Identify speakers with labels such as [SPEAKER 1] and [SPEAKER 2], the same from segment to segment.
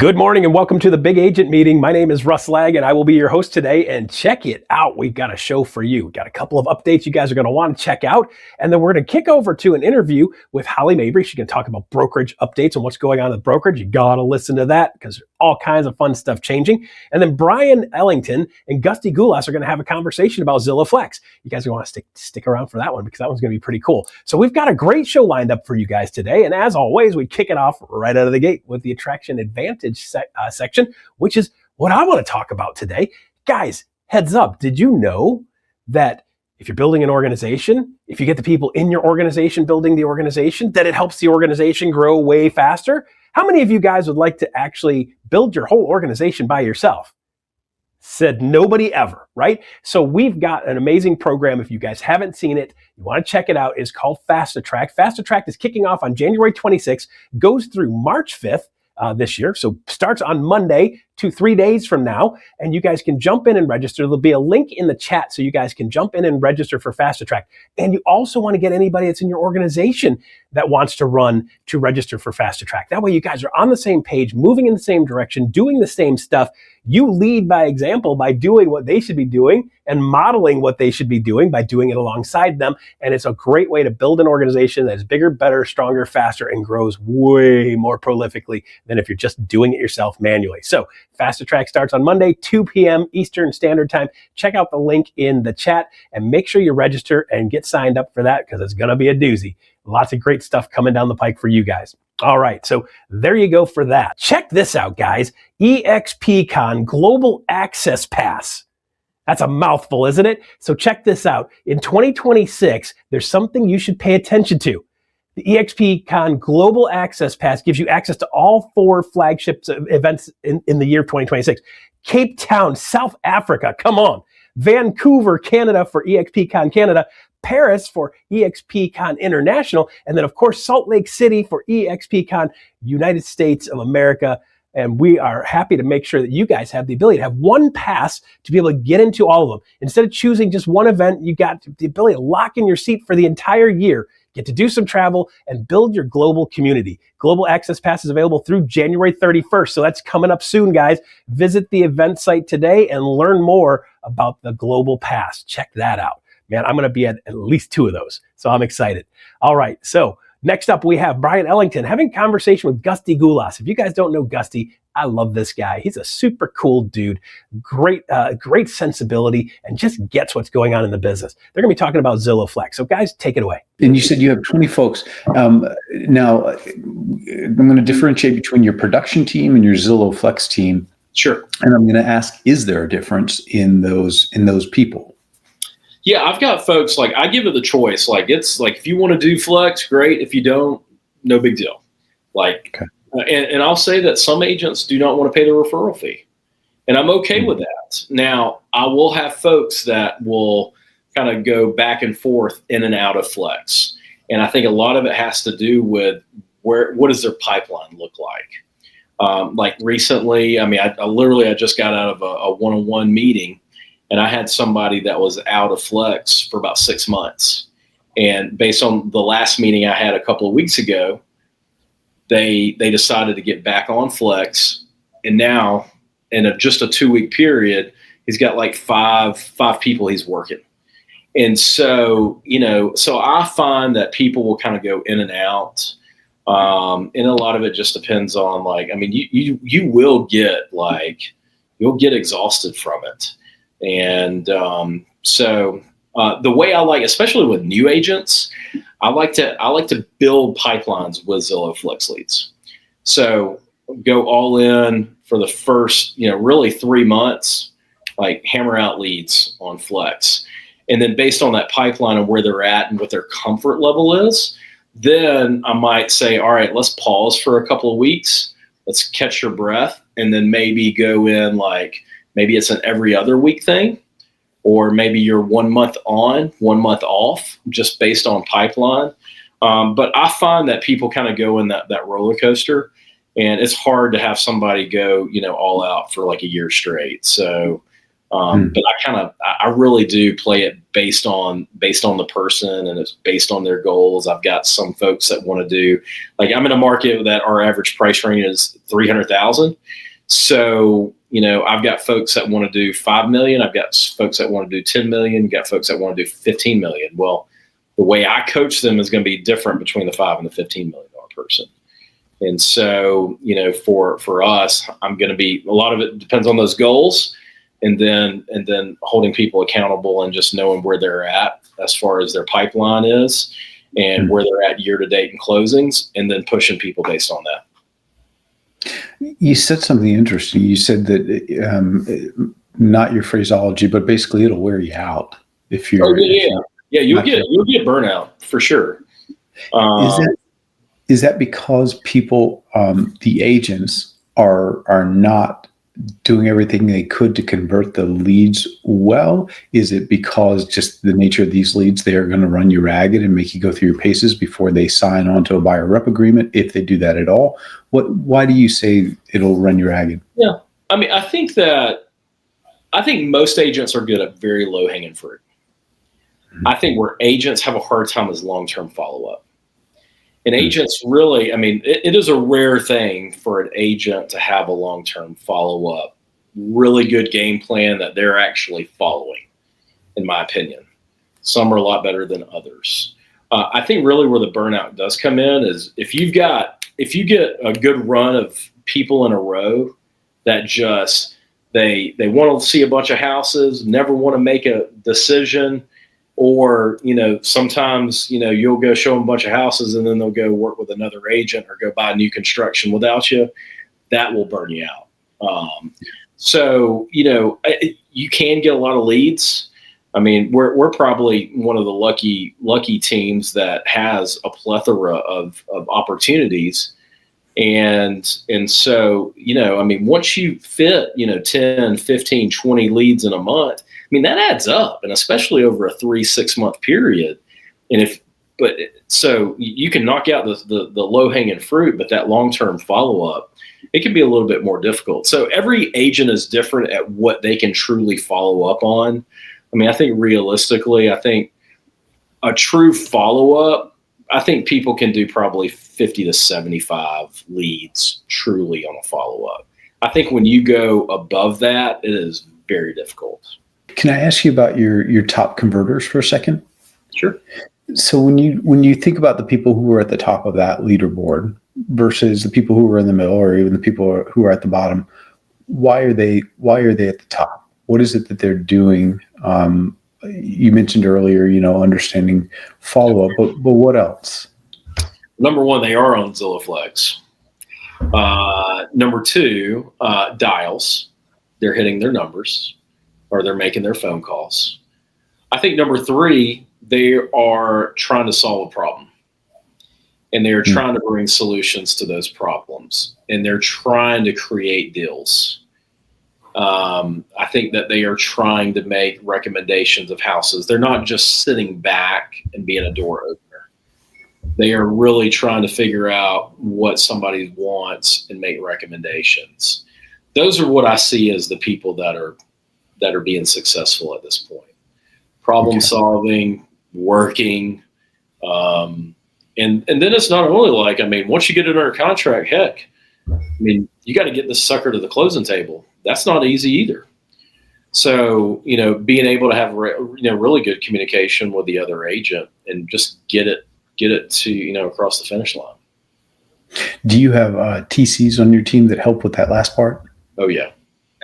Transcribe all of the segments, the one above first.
[SPEAKER 1] Good morning and welcome to the Big Agent Meeting. My name is Russ Legg and I will be your host today. And check it out. We've got a show for you. We've got a couple of updates you guys are going to want to check out. And then we're going to kick over to an interview with Holly Mabery. She's going to talk about brokerage updates and what's going on with brokerage. You got to listen to that because there's all kinds of fun stuff changing. And then Brian Ellington and Gusty Gulas are going to have a conversation about Zillow Flex. You guys are going to want to stick around for that one because that one's going to be pretty cool. So we've got a great show lined up for you guys today. And as always, we kick it off right out of the gate with the Attraction Advantage section, which is what I want to talk about today. Guys, heads up, did you know that if you're building an organization, if you get the people in your organization building the organization, that it helps the organization grow way faster? How many of you guys would like to actually build your whole organization by yourself? Said nobody ever, right? So we've got an amazing program. If you guys haven't seen it, you want to check it out. It's called FastAttract. FastAttract is kicking off on January 26th, goes through March 5th. This year. So starts on Monday to 3 days from now, and you guys can jump in and register. There'll be a link in the chat so you guys can jump in and register for FastAttract. And you also want to get anybody that's in your organization that wants to run to register for FastAttract. That way you guys are on the same page, moving in the same direction, doing the same stuff. You lead by example by doing what they should be doing and modeling what they should be doing by doing it alongside them. And it's a great way to build an organization that is bigger, better, stronger, faster, and grows way more prolifically than if you're just doing it yourself manually. So FastAttract starts on Monday, 2 p.m. Eastern Standard Time. Check out the link in the chat and make sure you register and get signed up for that because it's going to be a doozy. Lots of great stuff coming down the pike for you guys. All right, so there you go for that. Check this out, guys. eXpCON Global Access Pass. That's a mouthful, isn't it? So check this out. In 2026, there's something you should pay attention to. The eXpCON Global Access Pass gives you access to all 4 flagship events in the year of 2026. Cape Town, South Africa, come on. Vancouver, Canada for eXpCON Canada. Paris for eXpCON International. And then, of course, Salt Lake City for eXpCON United States of America. And we are happy to make sure that you guys have the ability to have one pass to be able to get into all of them. Instead of choosing just one event, you got the ability to lock in your seat for the entire year, get to do some travel, and build your global community. Global Access Pass is available through January 31st. So that's coming up soon, guys. Visit the event site today and learn more about the Global Pass. Check that out. Man, I'm going to be at least 2 of those. So I'm excited. All right. So next up, we have Brian Ellington having a conversation with Gusty Gulas. If you guys don't know Gusty, I love this guy. He's a super cool dude, great sensibility, and just gets what's going on in the business. They're going to be talking about Zillow Flex. So guys, take it away.
[SPEAKER 2] And you said you have 20 folks. Now, I'm going to differentiate between your production team and your Zillow Flex team.
[SPEAKER 3] Sure.
[SPEAKER 2] And I'm going to ask, is there a difference in those people?
[SPEAKER 3] Yeah, I've got folks, like, I give it the choice. Like, it's like, if you want to do Flex, great. If you don't, no big deal. Like, okay. And I'll say that some agents do not want to pay the referral fee. And I'm okay with that. Now, I will have folks that will kind of go back and forth in and out of Flex. And I think a lot of it has to do with what does their pipeline look like? Like recently, I mean, I just got out of a one-on-one meeting. And I had somebody that was out of Flex for about 6 months. And based on the last meeting I had a couple of weeks ago, they decided to get back on Flex. And now, in just a 2-week period, he's got like five people he's working. And so, so I find that people will kind of go in and out. And a lot of it just depends on, like, I mean, you will get, like, you'll get exhausted from it. And so the way I like, especially with new agents, I like to build pipelines with Zillow Flex leads. So go all in for the first, really 3 months, like hammer out leads on Flex. And then based on that pipeline and where they're at and what their comfort level is, then I might say, all right, let's pause for a couple of weeks. Let's catch your breath and then maybe go in, like, maybe it's an every other week thing, or maybe you're 1 month on, 1 month off, just based on pipeline. But I find that people kind of go in that roller coaster, and it's hard to have somebody go, all out for like a year straight. So But I really do play it based on the person, and it's based on their goals. I've got some folks that want to do, like, I'm in a market that our average price range is $300,000. So, I've got folks that want to do 5 million. I've got folks that want to do 10 million. Got folks that want to do 15 million. Well, the way I coach them is going to be different between the 5 and the $15 million person. And so, for us, I'm going to be, a lot of it depends on those goals. And then holding people accountable and just knowing where they're at as far as their pipeline is and where they're at year to date in closings, and then pushing people based on that.
[SPEAKER 2] You said something interesting. You said that not your phraseology, but basically it'll wear you out if you're.
[SPEAKER 3] Oh, yeah. You'll get burnout for sure.
[SPEAKER 2] Is that because people, the agents, are not doing everything they could to convert the leads well? Is it because just the nature of these leads, they are going to run you ragged and make you go through your paces before they sign on to a buyer rep agreement, if they do that at all? Why do you say it'll run you ragged?
[SPEAKER 3] Yeah. I mean, I think most agents are good at very low hanging fruit. I think where agents have a hard time is long-term follow-up. And agents really, it is a rare thing for an agent to have a long-term follow-up, really good game plan that they're actually following, in my opinion. Some are a lot better than others. I think really where the burnout does come in is if you get a good run of people in a row that just, they want to see a bunch of houses, never want to make a decision. Or, sometimes, you'll go show them a bunch of houses and then they'll go work with another agent or go buy new construction without you. That will burn you out. So, you can get a lot of leads. We're probably one of the lucky teams that has a plethora of opportunities. And so, once you fit, 10, 15, 20 leads in a month, that adds up, and especially over a 3-6 month period. So you can knock out the low hanging fruit, but that long-term follow-up, it can be a little bit more difficult. So every agent is different at what they can truly follow up on. I think realistically, a true follow-up, I think people can do probably 50 to 75 leads truly on a follow-up. I think when you go above that, it is very difficult.
[SPEAKER 2] Can I ask you about your top converters for a second?
[SPEAKER 3] Sure.
[SPEAKER 2] So when you think about the people who are at the top of that leaderboard versus the people who are in the middle, or even the people who are at the bottom, why are they at the top? What is it that they're doing? You mentioned earlier, understanding follow-up, but what else?
[SPEAKER 3] Number one, they are on Zillow Flex. Number two, dials. They're hitting their numbers, or they're making their phone calls. I think number three, they are trying to solve a problem, and they're trying to bring solutions to those problems, and they're trying to create deals. I think that they are trying to make recommendations of houses. They're not just sitting back and being a door opener. They are really trying to figure out what somebody wants and make recommendations. Those are what I see as the people that are being successful at this point. Problem solving, working. And then it's not only like, once you get it under contract, heck, you got to get this sucker to the closing table. That's not easy either. So, being able to have, really good communication with the other agent and just get it to, across the finish line.
[SPEAKER 2] Do you have TCs on your team that help with that last part?
[SPEAKER 3] Oh yeah,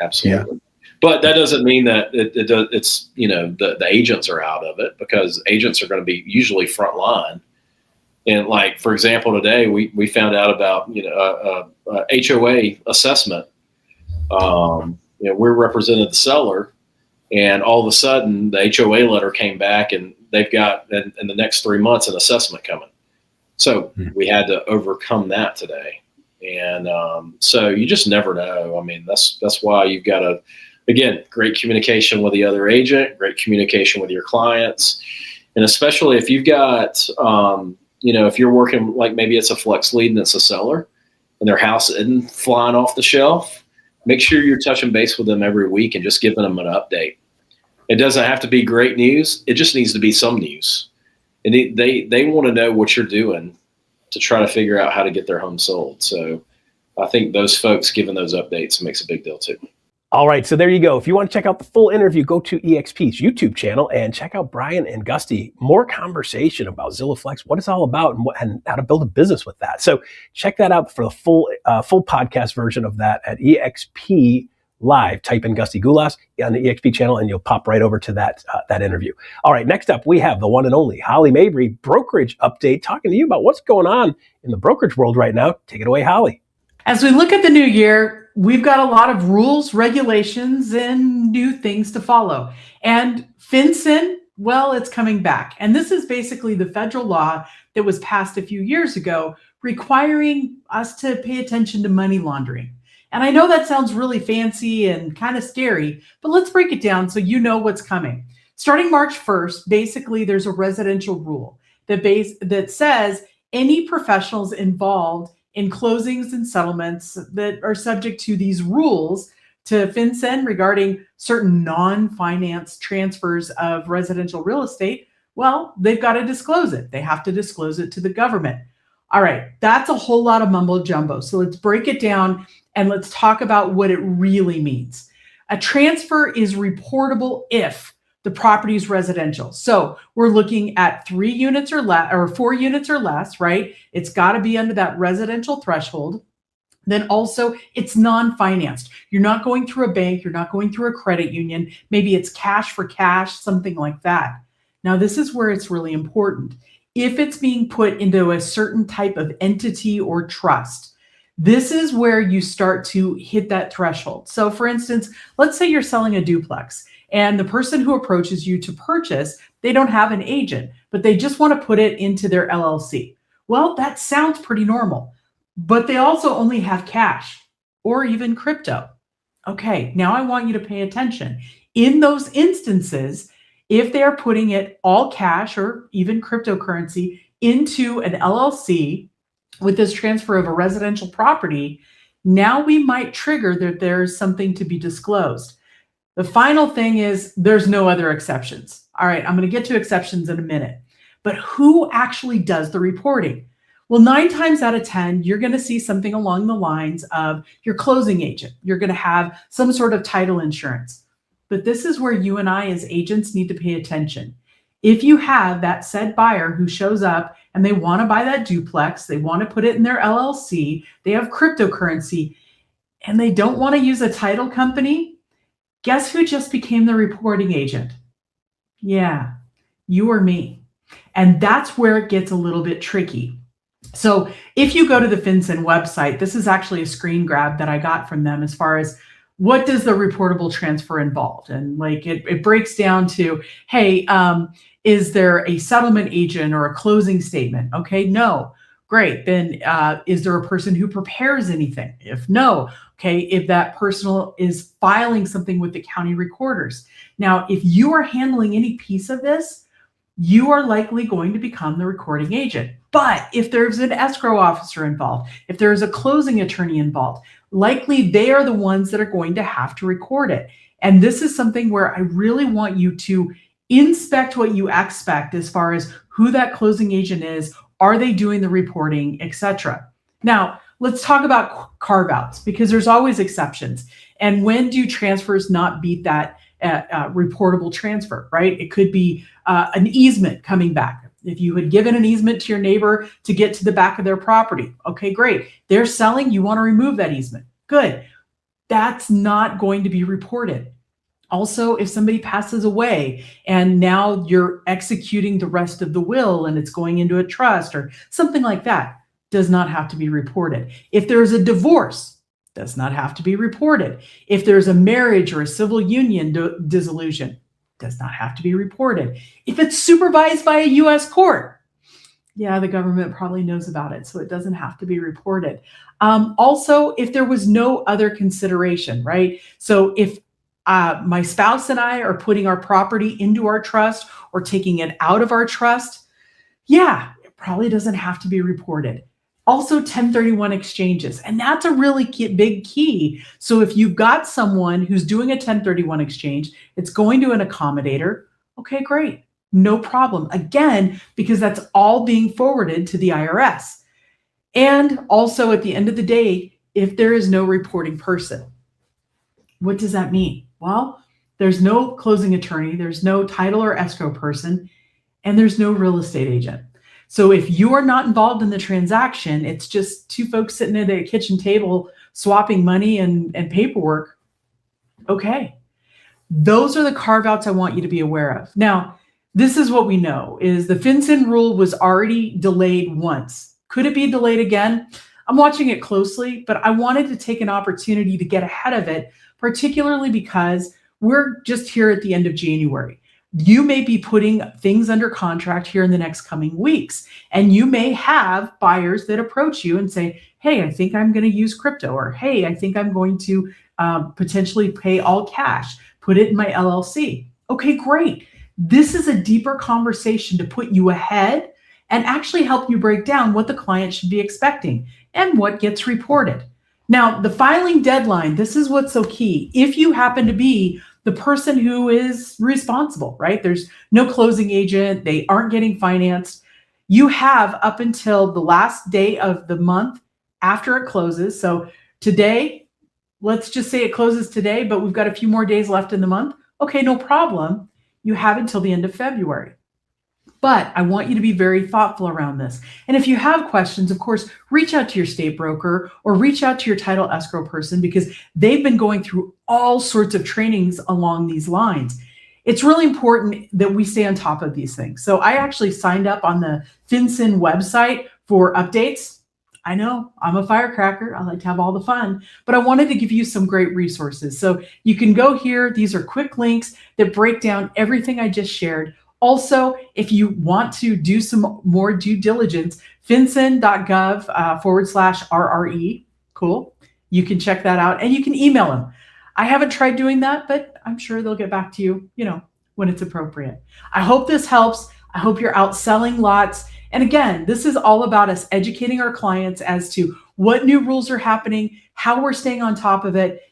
[SPEAKER 3] absolutely.
[SPEAKER 2] Yeah.
[SPEAKER 3] But that doesn't mean that it's the agents are out of it, because agents are going to be usually front line. And like, for example, today we found out about HOA assessment. We represented the seller, and all of a sudden the HOA letter came back, and they've got in the next 3 months an assessment coming. So we had to overcome that today. And so you just never know. That's why you've got to, again, great communication with the other agent, great communication with your clients. And especially if you've got, if you're working, like maybe it's a flex lead and it's a seller and their house isn't flying off the shelf, make sure you're touching base with them every week and just giving them an update. It doesn't have to be great news. It just needs to be some news. And they want to know what you're doing to try to figure out how to get their home sold. So I think those folks giving those updates makes a big deal too.
[SPEAKER 1] All right, so there you go. If you want to check out the full interview, go to eXp's YouTube channel and check out Brian and Gusty. More conversation about Zillow Flex, what it's all about, and how to build a business with that. So check that out for the full podcast version of that at eXp Live. Type in Gusty Gulas on the eXp channel, and you'll pop right over to that interview. All right, next up we have the one and only Holly Mabery, brokerage update, talking to you about what's going on in the brokerage world right now. Take it away, Holly.
[SPEAKER 4] As we look at the new year, we've got a lot of rules, regulations, and new things to follow. And FinCEN, well, it's coming back. And this is basically the federal law that was passed a few years ago, requiring us to pay attention to money laundering. And I know that sounds really fancy and kind of scary, but let's break it down so you know what's coming. Starting March 1st, basically there's a residential rule that says any professionals involved in closings and settlements that are subject to these rules to FinCEN regarding certain non-finance transfers of residential real estate, well, they've got to disclose it. They have to disclose it to the government. All right, that's a whole lot of mumbo jumbo. So let's break it down and let's talk about what it really means. A transfer is reportable if the property is residential. So we're looking at 3 units or less, or 4 units or less, right? It's got to be under that residential threshold. Then also it's non-financed. You're not going through a bank. You're not going through a credit union. Maybe it's cash for cash, something like that. Now, this is where it's really important. If it's being put into a certain type of entity or trust, this is where you start to hit that threshold. So for instance, let's say you're selling a duplex and the person who approaches you to purchase, they don't have an agent, but they just want to put it into their LLC. Well, that sounds pretty normal, but they also only have cash or even crypto. Okay, now I want you to pay attention. In those instances, if they're putting it all cash or even cryptocurrency into an LLC with this transfer of a residential property, now we might trigger that there's something to be disclosed. The final thing is there's no other exceptions. All right, I'm going to get to exceptions in a minute, but who actually does the reporting? Well, 9 times out of 10, you're going to see something along the lines of your closing agent. You're going to have some sort of title insurance. But this is where you and I as agents need to pay attention. If you have that said buyer who shows up and they want to buy that duplex, they want to put it in their LLC, they have cryptocurrency, and they don't want to use a title company, guess who just became the reporting agent? Yeah, you or me. And that's where it gets a little bit tricky. So if you go to the FinCEN website, this is actually a screen grab that I got from them as far as what does the reportable transfer involve? And like it breaks down to, hey, is there a settlement agent or a closing statement? Okay, no. Great. Then is there a person who prepares anything? If no, okay, if that person is filing something with the county recorders. Now, if you are handling any piece of this, you are likely going to become the recording agent. But if there's an escrow officer involved, if there's a closing attorney involved, likely they are the ones that are going to have to record it. And this is something where I really want you to inspect what you expect as far as who that closing agent is, are they doing the reporting, etc. Now, let's talk about carve-outs because there's always exceptions. And when do transfers not beat that reportable transfer, right? It could be an easement coming back. If you had given an easement to your neighbor to get to the back of their property, okay, great. They're selling, you want to remove that easement. Good. That's not going to be reported. Also, if somebody passes away and now you're executing the rest of the will and it's going into a trust or something like that, does not have to be reported. If there's a divorce, does not have to be reported. If there's a marriage or a civil union dissolution, does not have to be reported. If it's supervised by a U.S. court, yeah, the government probably knows about it, so it doesn't have to be reported. Also, if there was no other consideration, right? So if my spouse and I are putting our property into our trust or taking it out of our trust, yeah, it probably doesn't have to be reported. Also 1031 exchanges. And that's a really big key. So if you've got someone who's doing a 1031 exchange, it's going to an accommodator. Okay, great. No problem. Again, because that's all being forwarded to the IRS. And also at the end of the day, if there is no reporting person, what does that mean? Well, there's no closing attorney, there's no title or escrow person, and there's no real estate agent. So if you are not involved in the transaction, it's just two folks sitting at a kitchen table swapping money and paperwork. Okay. Those are the carve outs I want you to be aware of. Now, this is what we know is the FinCEN rule was already delayed once. Could it be delayed again? I'm watching it closely, but I wanted to take an opportunity to get ahead of it, particularly because we're just here at the end of January. You may be putting things under contract here in the next coming weeks, and you may have buyers that approach you and say, hey, I think I'm going to use crypto, or hey, I think I'm going to potentially pay all cash, put it in my LLC. Okay, great. This is a deeper conversation to put you ahead and actually help you break down what the client should be expecting and what gets reported. Now, the filing deadline, this is what's so key. If you happen to be the person who is responsible, right? There's no closing agent, they aren't getting financed. You have up until the last day of the month after it closes. So today, let's just say it closes today, but we've got a few more days left in the month. Okay, no problem. You have until the end of February. But I want you to be very thoughtful around this. And if you have questions, of course, reach out to your state broker or reach out to your title escrow person because they've been going through all sorts of trainings along these lines. It's really important that we stay on top of these things. So I actually signed up on the FinCEN website for updates. I know I'm a firecracker. I like to have all the fun, but I wanted to give you some great resources. So you can go here. These are quick links that break down everything I just shared. Also, if you want to do some more due diligence, fincen.gov/RRE. Cool. You can check that out and you can email them. I haven't tried doing that, but I'm sure they'll get back to you, when it's appropriate. I hope this helps. I hope you're out selling lots. And again, this is all about us educating our clients as to what new rules are happening, how we're staying on top of it.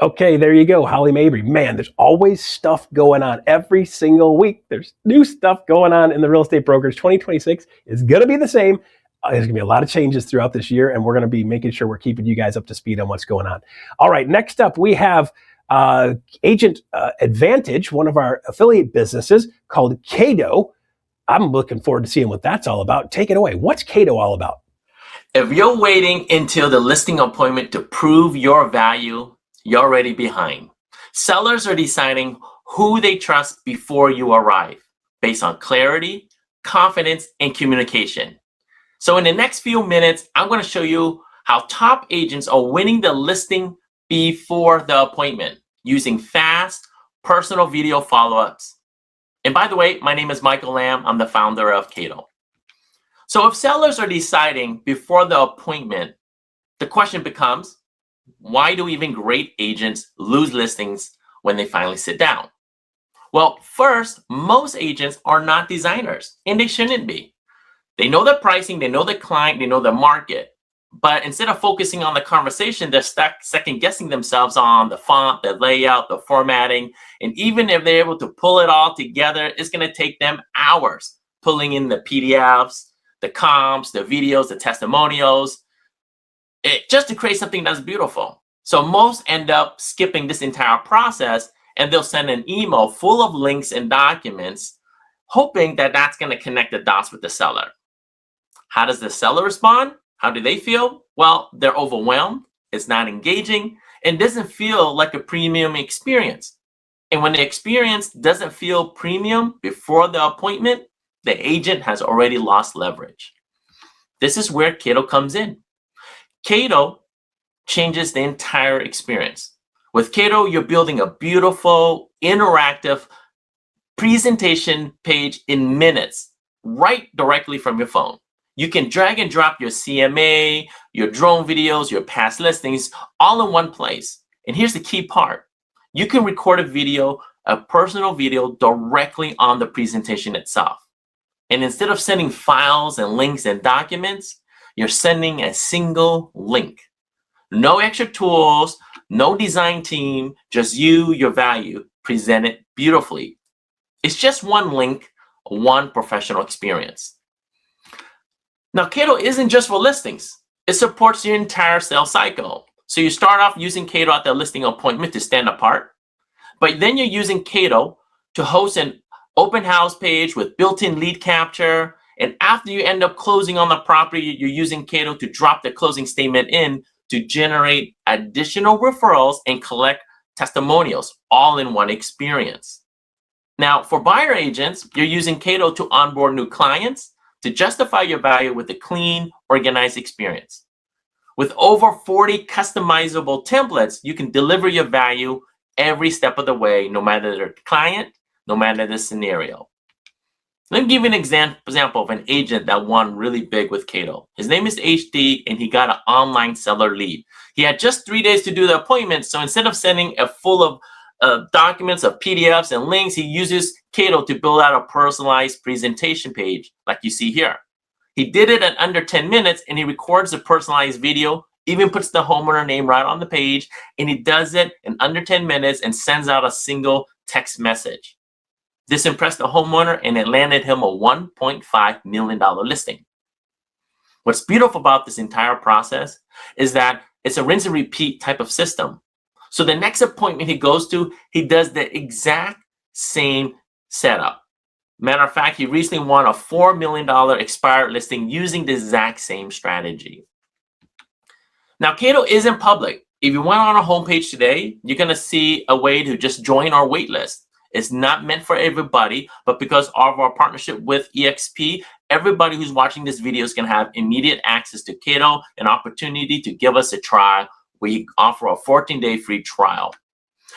[SPEAKER 1] Okay, there you go, Holly Mabery. Man, there's always stuff going on every single week. There's new stuff going on in the real estate brokerage. 2026 is going to be the same. There's going to be a lot of changes throughout this year, and we're going to be making sure we're keeping you guys up to speed on what's going on. All right, next up, we have Agent Advantage, one of our affiliate businesses called Kaydoh. I'm looking forward to seeing what that's all about. Take it away. What's Kaydoh all about?
[SPEAKER 5] If you're waiting until the listing appointment to prove your value, you're already behind. Sellers are deciding who they trust before you arrive based on clarity, confidence, and communication. So in the next few minutes, I'm going to show you how top agents are winning the listing before the appointment using fast, personal video follow-ups. And by the way, my name is Michael Lam. I'm the founder of Kaydoh. So if sellers are deciding before the appointment, the question becomes, why do even great agents lose listings when they finally sit down? Well, first, most agents are not designers, and they shouldn't be. They know the pricing, they know the client, they know the market. But instead of focusing on the conversation, they're stuck second guessing themselves on the font, the layout, the formatting. And even if they're able to pull it all together, it's going to take them hours pulling in the PDFs, the comps, the videos, the testimonials, just to create something that's beautiful. So most end up skipping this entire process and they'll send an email full of links and documents, hoping that that's going to connect the dots with the seller. How does the seller respond? How do they feel? Well, they're overwhelmed. It's not engaging and doesn't feel like a premium experience. And when the experience doesn't feel premium before the appointment, the agent has already lost leverage. This is where Kaydoh comes in. Kaydoh changes the entire experience. With Kaydoh, you're building a beautiful, interactive presentation page in minutes, right directly from your phone. You can drag and drop your CMA, your drone videos, your past listings, all in one place. And here's the key part. You can record a video, a personal video, directly on the presentation itself. And instead of sending files and links and documents, You're sending a single link. No extra tools, no design team, just you, your value, presented beautifully. It's just one link, one professional experience. Now, Kaydoh isn't just for listings. It supports your entire sales cycle. So you start off using Kaydoh at the listing appointment to stand apart, but then you're using Kaydoh to host an open house page with built-in lead capture. And after you end up closing on the property, you're using Kaydoh to drop the closing statement in to generate additional referrals and collect testimonials, all in one experience. Now, for buyer agents, you're using Kaydoh to onboard new clients to justify your value with a clean, organized experience. With over 40 customizable templates, you can deliver your value every step of the way, no matter the client, no matter the scenario. Let me give you an example of an agent that won really big with Kaydoh. His name is HD, and he got an online seller lead. He had just 3 days to do the appointment, so instead of sending a full of documents, of PDFs and links, he uses Kaydoh to build out a personalized presentation page like you see here. He did it in under 10 minutes, and he records a personalized video, even puts the homeowner name right on the page, and he does it in under 10 minutes and sends out a single text message. This impressed the homeowner, and it landed him a $1.5 million listing. What's beautiful about this entire process is that it's a rinse and repeat type of system. So the next appointment he goes to, he does the exact same setup. Matter of fact, he recently won a $4 million expired listing using the exact same strategy. Now, Kaydoh isn't public. If you went on our homepage today, you're going to see a way to just join our wait list. It's not meant for everybody, but because of our partnership with eXp, everybody who's watching this video is going to have immediate access to Kaydoh, an opportunity to give us a try. We offer a 14-day free trial.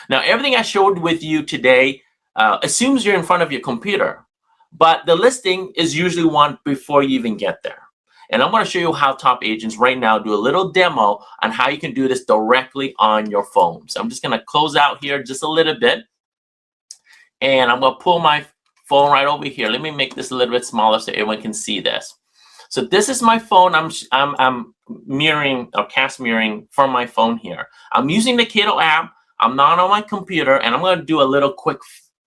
[SPEAKER 5] Now, everything I showed with you today assumes you're in front of your computer, but the listing is usually won before you even get there. And I'm going to show you how top agents right now do a little demo on how you can do this directly on your phone. So I'm just going to close out here just a little bit. And I'm going to pull my phone right over here. Let me make this a little bit smaller so everyone can see this. So this is my phone. I'm mirroring or cast mirroring from my phone here. I'm using the Kaydoh app. I'm not on my computer, and I'm going to do a little quick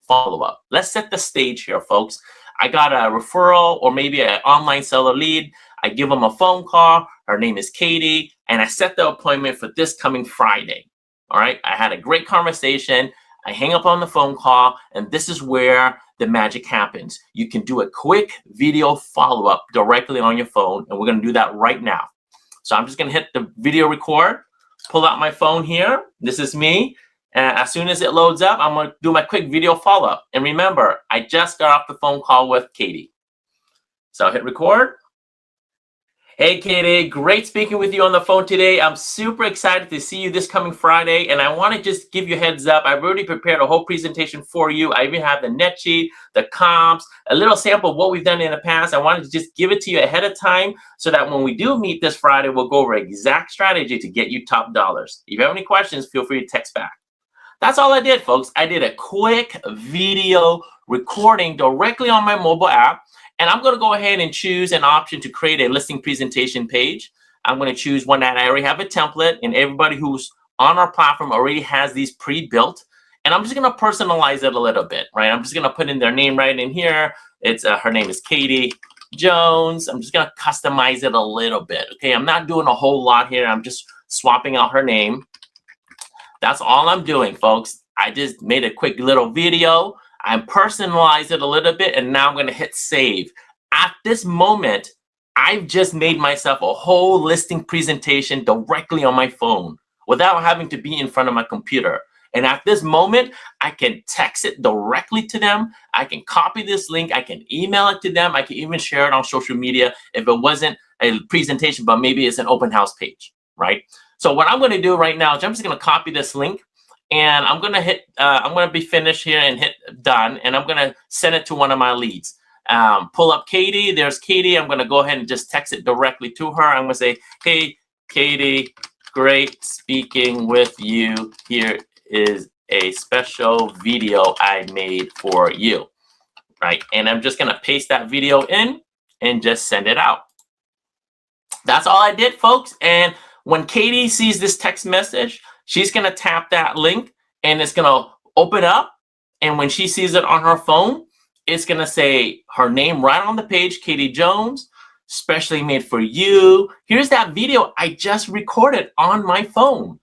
[SPEAKER 5] follow-up. Let's set the stage here, folks. I got a referral or maybe an online seller lead. I give them a phone call. Her name is Katie, and I set the appointment for this coming Friday. All right. I had a great conversation. I hang up on the phone call, and this is where the magic happens. You can do a quick video follow-up directly on your phone, and we're going to do that right now. So I'm just going to hit the video record, pull out my phone here. This is me. And as soon as it loads up, I'm going to do my quick video follow-up. And remember, I just got off the phone call with Katie. So I'll hit record. Hey, Katie, great speaking with you on the phone today. I'm super excited to see you this coming Friday, and I want to just give you a heads up. I've already prepared a whole presentation for you. I even have the net sheet, the comps, a little sample of what we've done in the past. I wanted to just give it to you ahead of time so that when we do meet this Friday, we'll go over exact strategy to get you top dollars. If you have any questions, feel free to text back. That's all I did, folks. I did a quick video recording directly on my mobile app. And I'm going to go ahead and choose an option to create a listing presentation page. I'm going to choose one that I already have a template, and everybody who's on our platform already has these pre-built. And I'm just going to personalize it a little bit, right? I'm just going to put in their name right in here. It's her name is Katie Jones. I'm just going to customize it a little bit. Okay, I'm not doing a whole lot here. I'm just swapping out her name. That's all I'm doing, folks. I just made a quick little video. I personalized it a little bit, and now I'm going to hit save. At this moment, I've just made myself a whole listing presentation directly on my phone without having to be in front of my computer. And at this moment, I can text it directly to them. I can copy this link. I can email it to them. I can even share it on social media if it wasn't a presentation, but maybe it's an open house page, right? So what I'm going to do right now is I'm just going to copy this link. And I'm going to hit, I'm going to be finished here and hit done. And I'm going to send it to one of my leads. Pull up Katie. There's Katie. I'm going to go ahead and just text it directly to her. I'm going to say, hey, Katie, great speaking with you. Here is a special video I made for you. Right. And I'm just going to paste that video in and just send it out. That's all I did, folks. And when Katie sees this text message, she's going to tap that link and it's going to open up. And when she sees it on her phone, it's going to say her name right on the page, Katie Jones, specially made for you. Here's that video I just recorded on my phone.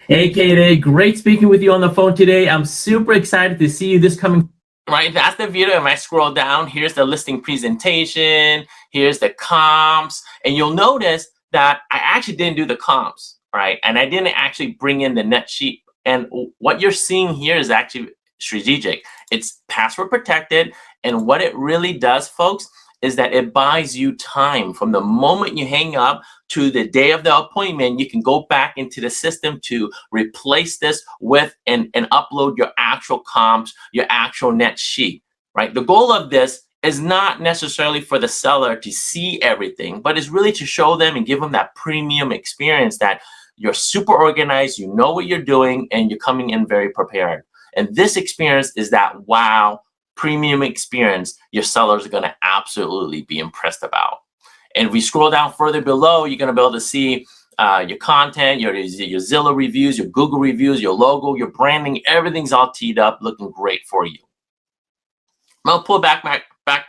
[SPEAKER 5] Hey, Katie, great speaking with you on the phone today. I'm super excited to see you this coming. Right, that's the video. If I scroll down, here's the listing presentation, here's the comps, and you'll notice that I actually didn't do the comps, right? And I didn't actually bring in the net sheet. And what you're seeing here is actually strategic. It's password protected. And what it really does, folks, is that it buys you time. From the moment you hang up to the day of the appointment, you can go back into the system to replace this with and upload your actual comps, your actual net sheet, right? The goal of this is not necessarily for the seller to see everything, but it's really to show them and give them that premium experience that you're super organized, you know what you're doing, and you're coming in very prepared. And this experience is that wow, premium experience your sellers are going to absolutely be impressed about. And if we scroll down further below, you're going to be able to see your content, your Zillow reviews, your Google reviews, your logo, your branding, everything's all teed up, looking great for you. I'll pull back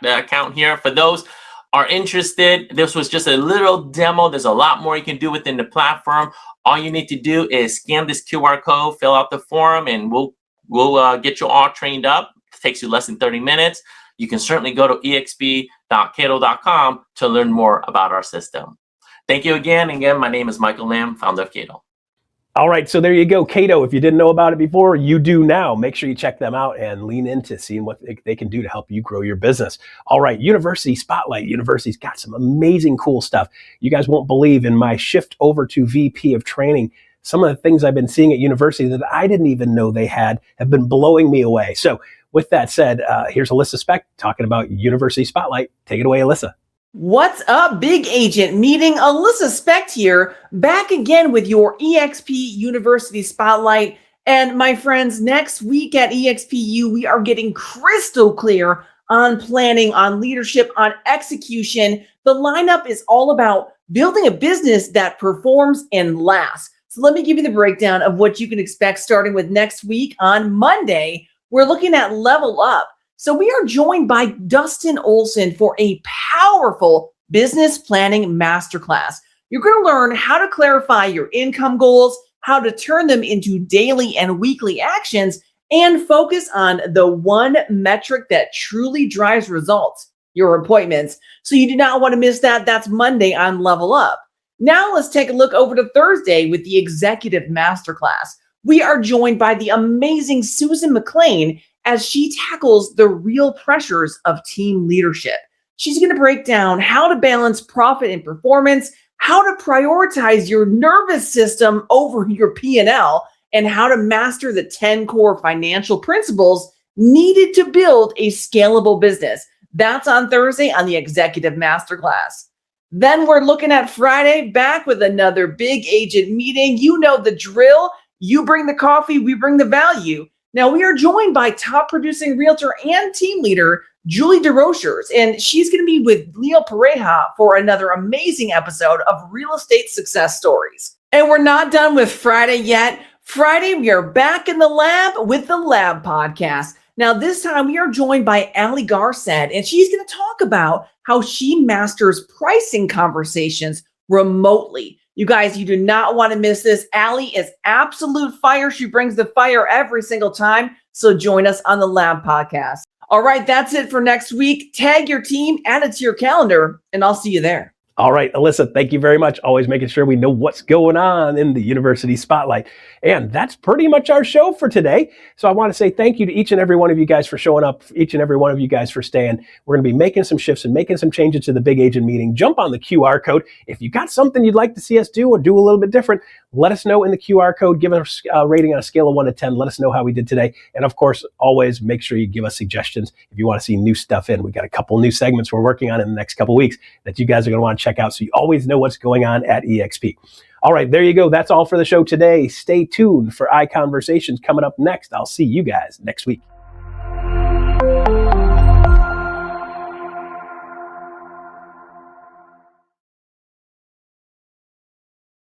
[SPEAKER 5] the account here. For those are interested, this was just a little demo. There's a lot more you can do within the platform. All you need to do is scan this QR code, fill out the form, and we'll get you all trained up. Takes you less than 30 minutes. You can certainly go to exp.kaydoh.com to learn more about our system. Thank you again. Again, my name is Michael Lam, founder of Kaydoh.
[SPEAKER 1] All right, so there you go. Kaydoh, if you didn't know about it before, you do now. Make sure you check them out and lean into seeing what they can do to help you grow your business. All right, University Spotlight. University's got some amazing cool stuff. You guys won't believe, in my shift over to VP of training, some of the things I've been seeing at University that I didn't even know they had have been blowing me away. So with that said, here's Alyssa Speck talking about University Spotlight. Take it away, Alyssa.
[SPEAKER 6] What's up, big agent meeting? Alyssa Specht here, back again with your eXp University Spotlight. And my friends, next week at eXpU, we are getting crystal clear on planning, on leadership, on execution. The lineup is all about building a business that performs and lasts. So let me give you the breakdown of what you can expect starting with next week. On Monday, we're looking at Level Up. So we are joined by Dustin Olson for a powerful business planning masterclass. You're going to learn how to clarify your income goals, how to turn them into daily and weekly actions, and focus on the one metric that truly drives results, your appointments. So you do not want to miss that. That's Monday on Level Up. Now let's take a look over to Thursday with the Executive Masterclass. We are joined by the amazing Susan McClain as she tackles the real pressures of team leadership. She's going to break down how to balance profit and performance, how to prioritize your nervous system over your P&L, and how to master the 10 core financial principles needed to build a scalable business. That's on Thursday on the Executive Masterclass. Then we're looking at Friday, back with another big agent meeting. You know the drill. You bring the coffee, we bring the value. Now we are joined by top producing realtor and team leader, Julie DeRochers, and she's going to be with Leo Pareja for another amazing episode of Real Estate Success Stories. And we're not done with Friday yet. Friday, we are back in the lab with the Lab Podcast. Now this time we are joined by Ali Garced, and she's going to talk about how she masters pricing conversations remotely. You guys, you do not want to miss this. Ali is absolute fire. She brings the fire every single time. So join us on the Lab Podcast. All right, that's it for next week. Tag your team, add it to your calendar, and I'll see you there.
[SPEAKER 1] All right, Alyssa, thank you very much. Always making sure we know what's going on in the University Spotlight. And that's pretty much our show for today. So I want to say thank you to each and every one of you guys for showing up, each and every one of you guys for staying. We're going to be making some shifts and making some changes to the big agent meeting. Jump on the QR code. If you got something you'd like to see us do or do a little bit different, let us know in the QR code. Give us a rating on a scale of 1 to 10. Let us know how we did today. And of course, always make sure you give us suggestions if you want to see new stuff in. We got a couple new segments we're working on in the next couple weeks that you guys are going to want to check out, so you always know what's going on at eXp. All right, there you go. That's all for the show today. Stay tuned for iConversations coming up next. I'll see you guys next week.